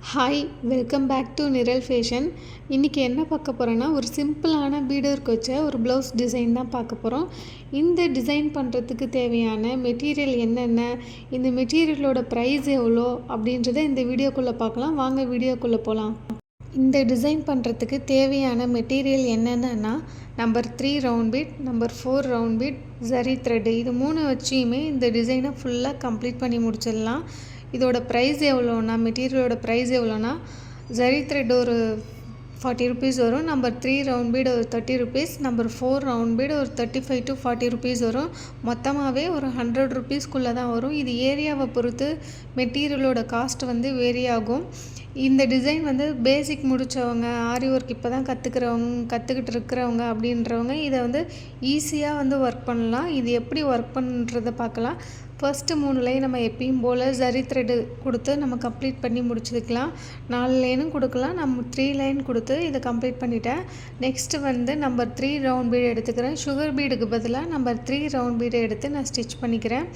Hi, welcome back to நிரல் fashion. இன்றைக்கி என்ன பார்க்க போகிறோன்னா, ஒரு சிம்பிளான பீடருக்கு வச்ச ஒரு ப்ளவுஸ் டிசைன் தான் பார்க்க போகிறோம். இந்த டிசைன் பண்ணுறதுக்கு தேவையான மெட்டீரியல் என்னென்ன, இந்த மெட்டீரியலோட ப்ரைஸ் எவ்வளோ அப்படின்றத இந்த வீடியோக்குள்ளே பார்க்கலாம். வாங்க வீடியோக்குள்ளே போகலாம். இந்த டிசைன் பண்ணுறதுக்கு தேவையான மெட்டீரியல் என்னென்னா, number 3 round beat, number 4 round beat, zari thread, இது 3 வச்சியுமே இந்த டிசைனை ஃபுல்லாக கம்ப்ளீட் பண்ணி முடிச்சிடலாம். இதோட ப்ரைஸ் எவ்வளோனா, மெட்டீரியலோட ப்ரைஸ் எவ்வளோனா, ஜரி த்ரெட் ஒரு 40 ருபீஸ் வரும், நம்பர் 3 ரவுண்ட் பீடு ஒரு 30 ருபீஸ், நம்பர் 4 ரவுண்ட் பீடு ஒரு 35 to 40 ருபீஸ் வரும். மொத்தமாகவே ஒரு 100 ருபீஸ்க்குள்ளே தான் வரும். இது ஏரியாவை பொறுத்து மெட்டீரியலோட காஸ்ட் வேரி ஆகும். இந்த டிசைன் பேசிக் முடித்தவங்க, ஆரி ஒர்க் இப்போ தான் கற்றுக்கிட்டு இருக்கிறவங்க அப்படின்றவங்க இதை ஈஸியாக ஒர்க் பண்ணலாம். இது எப்படி ஒர்க் பண்ணுறதை பார்க்கலாம். ஃபஸ்ட்டு 3 லைன் நம்ம எப்பயும் போல் ஜரி த்ரெட்டு கொடுத்து நம்ம கம்ப்ளீட் பண்ணி முடிச்சுக்கலாம். 4 லைனும் கொடுக்கலாம். நம்ம 3 லைன் கொடுத்து இதை கம்ப்ளீட் பண்ணிட்டேன். நெக்ஸ்ட்டு நம்பர் 3 ரவுண்ட் பீடு எடுத்துக்கிறேன். சுகர் பீடுக்கு பதிலாக நம்பர் 3 ரவுண்ட் பீடை எடுத்து நான் ஸ்டிச் பண்ணிக்கிறேன்.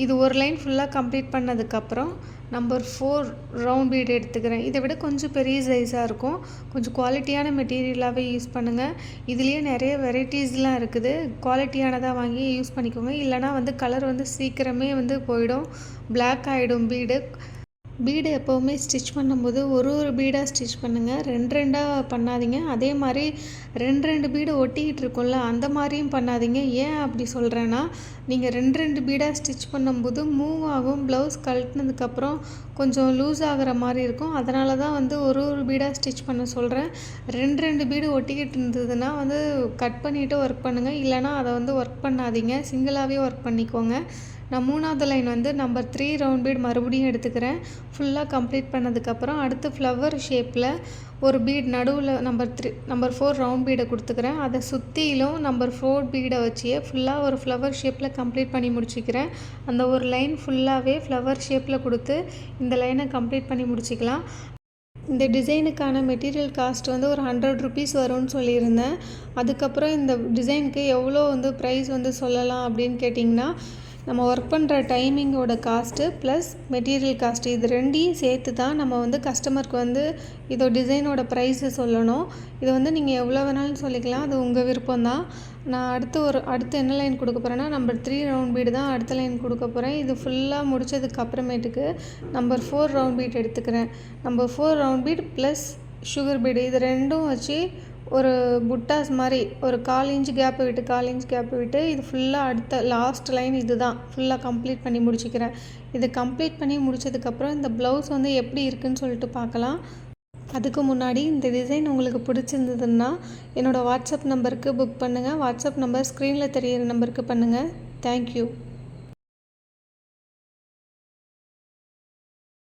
இது ஒரு லைன் ஃபுல்லாக கம்ப்ளீட் பண்ணதுக்கப்புறம் நம்பர் 4 ரவுண்ட் பீடு எடுத்துக்கிறேன். இதை விட கொஞ்சம் பெரிய சைஸாக இருக்கும். கொஞ்சம் குவாலிட்டியான மெட்டீரியலாகவே யூஸ் பண்ணுங்கள். இதுலேயே நிறைய வெரைட்டிஸ்லாம் இருக்குது. குவாலிட்டியானதாக வாங்கி யூஸ் பண்ணிக்கோங்க. இல்லைனா கலர் சீக்கிரமே போயிடும், பிளாக் ஆகிடும் பீடு எப்போவுமே ஸ்டிச் பண்ணும்போது ஒரு பீடாக ஸ்டிச் பண்ணுங்கள். 2 பண்ணாதீங்க. அதே மாதிரி 2 பீடு ஒட்டிக்கிட்டு இருக்கும்ல, அந்த மாதிரியும் பண்ணாதீங்க. ஏன் அப்படி சொல்கிறேன்னா, நீங்கள் 2 பீடாக ஸ்டிச் பண்ணும்போது மூவ் ஆகும். ப்ளவுஸ் கழட்டினதுக்கப்புறம் கொஞ்சம் லூஸ் ஆகிற மாதிரி இருக்கும். அதனால தான் ஒரு பீடாக ஸ்டிச் பண்ண சொல்கிறேன். 2 பீடு ஒட்டிக்கிட்டு இருந்ததுன்னா கட் பண்ணிவிட்டு ஒர்க் பண்ணுங்கள். இல்லைனா அதை ஒர்க் பண்ணாதீங்க, சிங்கிளாகவே ஒர்க் பண்ணிக்கோங்க. நான் 3வது லைன் நம்பர் 3 ரவுண்ட் பீட் மறுபடியும் எடுத்துக்கிறேன். ஃபுல்லாக கம்ப்ளீட் பண்ணதுக்கப்புறம் அடுத்து ஃப்ளவர் ஷேப்பில் ஒரு பீட் நடுவில் நம்பர் 4 ரவுண்ட் பீடை கொடுத்துக்கிறேன். அதை சுற்றிலும் நம்பர் 4 பீடை வச்சியே ஃபுல்லாக ஒரு ஃப்ளவர் ஷேப்பில் கம்ப்ளீட் பண்ணி முடிச்சிக்கிறேன். அந்த ஒரு லைன் ஃபுல்லாகவே ஃப்ளவர் ஷேப்பில் கொடுத்து இந்த லைனை கம்ப்ளீட் பண்ணி முடிச்சிக்கலாம். இந்த டிசைனுக்கான மெட்டீரியல் காஸ்ட் ஒரு 100 ருபீஸ் வரும்னு சொல்லியிருந்தேன். அதுக்கப்புறம் இந்த டிசைனுக்கு எவ்வளோ ப்ரைஸ் சொல்லலாம் அப்படின்னு கேட்டிங்கன்னா, நம்ம ஒர்க் பண்ணுற டைமிங்கோட காஸ்ட்டு ப்ளஸ் மெட்டீரியல் காஸ்ட்டு, இது 2ஐயும் சேர்த்து தான் நம்ம கஸ்டமருக்கு இதோ டிசைனோட ப்ரைஸு சொல்லணும். இது நீங்கள் எவ்வளோ வேணாலும் சொல்லிக்கலாம், அது உங்கள் விருப்பம்தான். நான் அடுத்து என்ன லைன் கொடுக்க போகிறேன்னா, நம்பர் 3 ரவுண்ட் பீடு தான் அடுத்த லைன் கொடுக்க போகிறேன். இது ஃபுல்லாக முடித்ததுக்கு அப்புறமேட்டுக்கு நம்பர் 4 ரவுண்ட் பீட் எடுத்துக்கிறேன். Number 4 round beet plus sugar beet, இது 2ம் வச்சு ஒரு புட்டாஸ் மாதிரி ஒரு 1/4 இன்ச் கேப்பு விட்டு இது ஃபுல்லாக அடுத்த லாஸ்ட் லைன் இது தான் ஃபுல்லாக கம்ப்ளீட் பண்ணி முடிச்சுக்கிறேன். இது கம்ப்ளீட் பண்ணி முடித்ததுக்கப்புறம் இந்த ப்ளவுஸ் எப்படி இருக்குதுன்னு சொல்லிட்டு பார்க்கலாம். அதுக்கு முன்னாடி இந்த டிசைன் உங்களுக்கு பிடிச்சிருந்ததுன்னா என்னோடய வாட்ஸ்அப் நம்பருக்கு புக் பண்ணுங்கள். வாட்ஸ்அப் நம்பர் ஸ்க்ரீனில் தெரிகிற நம்பருக்கு பண்ணுங்கள். தேங்க்யூ.